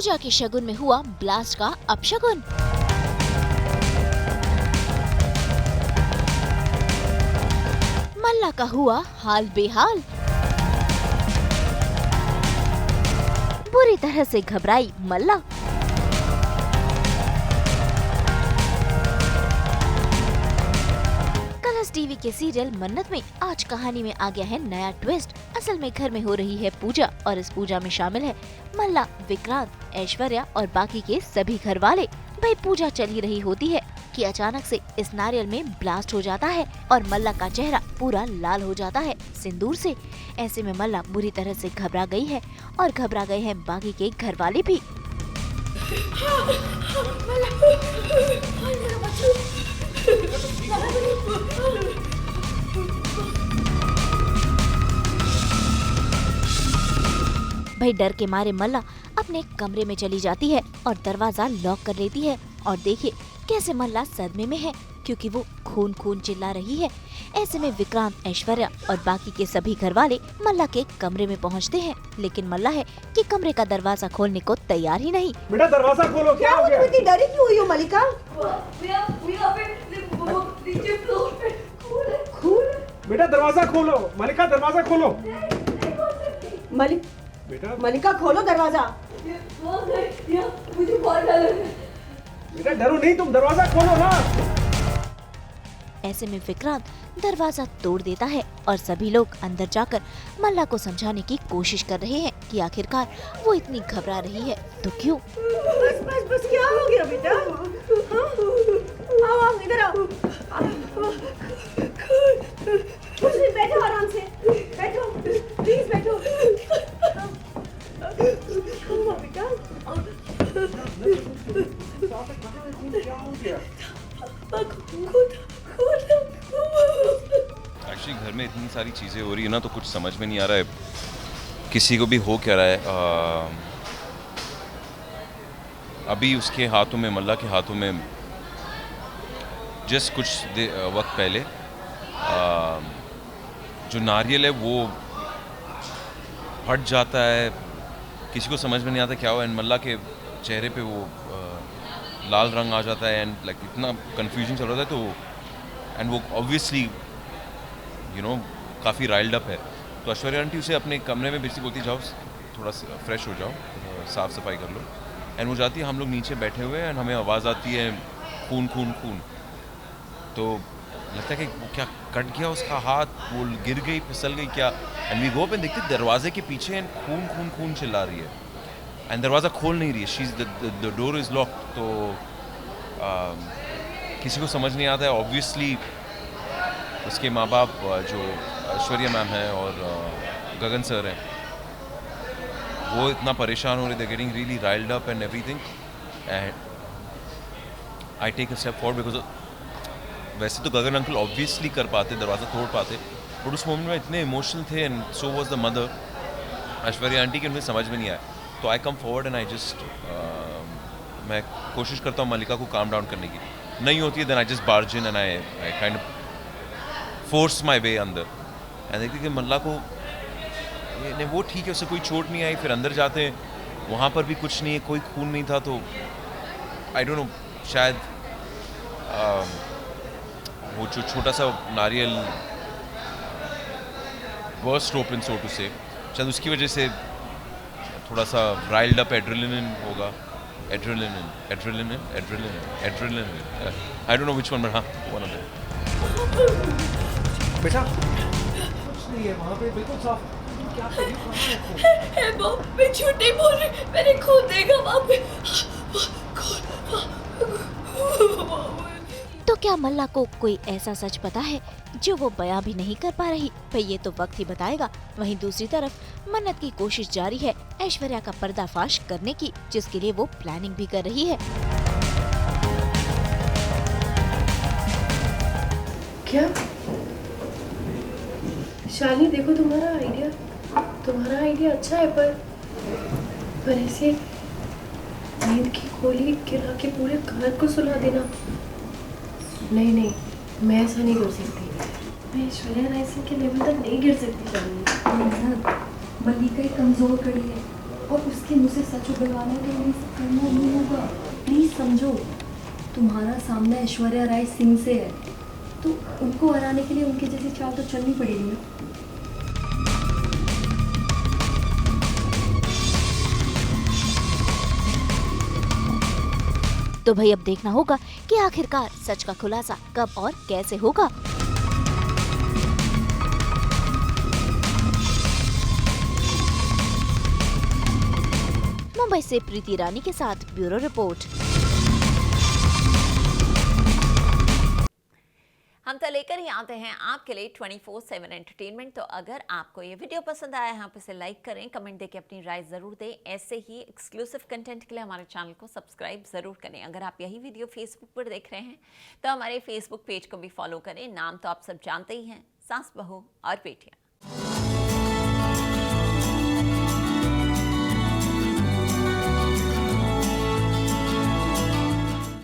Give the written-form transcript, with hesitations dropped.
पूजा के शगुन में हुआ ब्लास्ट का अपशगुन। मल्ला का हुआ हाल बेहाल। बुरी तरह से घबराई मल्ला। कलर्स टीवी के सीरियल मन्नत में आज कहानी में आ गया है नया ट्विस्ट। असल में घर में हो रही है पूजा और इस पूजा में शामिल है मल्ला, विक्रांत, ऐश्वर्या और बाकी के सभी घर वाले। भाई पूजा चल ही रही होती है कि अचानक से इस नारियल में ब्लास्ट हो जाता है और मल्ला का चेहरा पूरा लाल हो जाता है सिंदूर से। ऐसे में मल्ला बुरी तरह से घबरा गई है और घबरा गए हैं बाकी के घर वाले भी। भाई डर के मारे मल्ला अपने कमरे में चली जाती है और दरवाजा लॉक कर लेती है। और देखिए कैसे मल्ला सदमे में है क्योंकि वो खून खून चिल्ला रही है। ऐसे में विक्रांत, ऐश्वर्या और बाकी के सभी घर वाले मल्ला के कमरे में पहुंचते हैं, लेकिन मल्ला है कि कमरे का दरवाजा खोलने को तैयार ही नहीं। बेटा दरवाजा खोलो, क्या हो गया? इतनी डरी क्यों हुई हो मलिका? खून? बेटा दरवाजा खोलो, मलिका दरवाजा खोलो। बेटा मलिका खोलो दरवाजा। मुझे बहुत डर लग रहा है। बेटा डरो नहीं, तुम दरवाजा खोलो ना। ऐसे में विक्रांत दरवाजा तोड़ देता है और सभी लोग अंदर जाकर मल्ला को समझाने की कोशिश कर रहे हैं कि आखिरकार वो इतनी घबरा रही है तो क्यों। बस क्या हो गया बेटा? आओ इधर आओ। कुछ नहीं, बैठो आराम से, बैठो प्लीज बैठो। बेटा क्या हो गया? एक्चुअली घर में इतनी सारी चीज़ें हो रही है ना, तो कुछ समझ में नहीं आ रहा है किसी को भी हो क्या रहा है। अभी उसके हाथों में, मल्ला के हाथों में जस्ट कुछ वक्त पहले जो नारियल है वो फट जाता है। किसी को समझ में नहीं आता क्या हुआ। एंड मल्ला के चेहरे पे वो लाल रंग आ जाता है एंड लाइक इतना कंफ्यूजन चल रहा था। तो एंड वो ऑब्वियसली काफ़ी राइल्ड अप है। तो ऐश्वर्या आंटी उसे अपने कमरे में बेसिकली बोलती जाओ थोड़ा फ्रेश हो जाओ, साफ़ सफाई कर लो। एंड वो जाती है, हम लोग नीचे बैठे हुए हैं एंड हमें आवाज़ आती है खून खून खून। तो लगता है कि वो क्या कट गया उसका हाथ, वो गिर गई, फिसल गई क्या। And we go up and देखते दरवाजे के पीछे एंड खून खून खून चिल्ला रही है एंड दरवाज़ा खोल नहीं रही है। She the door is lock. तो किसी को समझ नहीं आता है। ऑब्वियसली उसके माँ बाप जो ऐश्वर्या मैम हैं और गगन सर हैं, वो इतना परेशान हो रहे, they getting really riled up and everything. And I take a step forward because वैसे तो गगन अंकल ऑब्वियसली कर पाते, दरवाज़ा तोड़ पाते, बट उस मोमेंट में इतने इमोशनल थे and so was the mother Aishwarya aunty, कि उन्हें समझ में नहीं आया। तो I come forward and I just मैं कोशिश करता हूँ मल्लिका को काम डाउन करने की। नहीं होती है then I just barge in and I kind of force my way अंदर। एंड देखते कि मल्ला को नहीं, वो ठीक है, उसे कोई चोट नहीं आई। फिर अंदर जाते हैं, वहाँ पर भी कुछ नहीं है, कोई खून नहीं था। तो आई डोंट नो, शायद वो जो छोटा सा नारियल बर्स्ट ओपन सो टू से, शायद उसकी वजह से थोड़ा सा राइल्ड अप एड्रेलिन होगा। Adrenaline I don't know which one, but हाँ वन ऑफ देम। बेटा कुछ नहीं है वहाँ पे, बिल्कुल साफ। क्या कर रही हो? मैं झूठ नहीं बोल रही, मैंने खून देखा वहाँ पे। तो क्या मल्ला को कोई ऐसा सच पता है जो वो बयां भी नहीं कर पा रही? भाई ये तो वक्त ही बताएगा। वहीं दूसरी तरफ मन्नत की कोशिश जारी है ऐश्वर्या का पर्दाफाश करने की, जिसके लिए वो प्लानिंग भी कर रही है। क्या शालिनी, देखो तुम्हारा आइडिया अच्छा है, पर ऐसे नींद की गोली गिरा के पूरे घर को सुला देना, नहीं, मैं ऐसा नहीं कर सकती। मैं ऐश्वर्या राय सिंह के लेवल तक नहीं गिर सकती शालिनी। मल्लिका ही कमजोर कड़ी है और उसके मुँह से सच उगलवाना है तो उन्हें सब करना नहीं होगा। प्लीज़ समझो, तुम्हारा सामना ऐश्वर्या राय सिंह से है, तो उनको हराने के लिए उनके जैसी चाल तो चलनी पड़ेगी ना। तो भाई अब देखना होगा कि आखिरकार सच का खुलासा कब और कैसे होगा। मुंबई से प्रीति रानी के साथ ब्यूरो रिपोर्ट। हम तो लेकर ही आते हैं आपके लिए 24/7 एंटरटेनमेंट। तो अगर आपको ये वीडियो पसंद आया है, आप इसे लाइक करें, कमेंट देके अपनी राय ज़रूर दें। ऐसे ही एक्सक्लूसिव कंटेंट के लिए हमारे चैनल को सब्सक्राइब ज़रूर करें। अगर आप यही वीडियो फेसबुक पर देख रहे हैं तो हमारे फेसबुक पेज को भी फॉलो करें। नाम तो आप सब जानते ही हैं, सास बहू और बेटियाँ।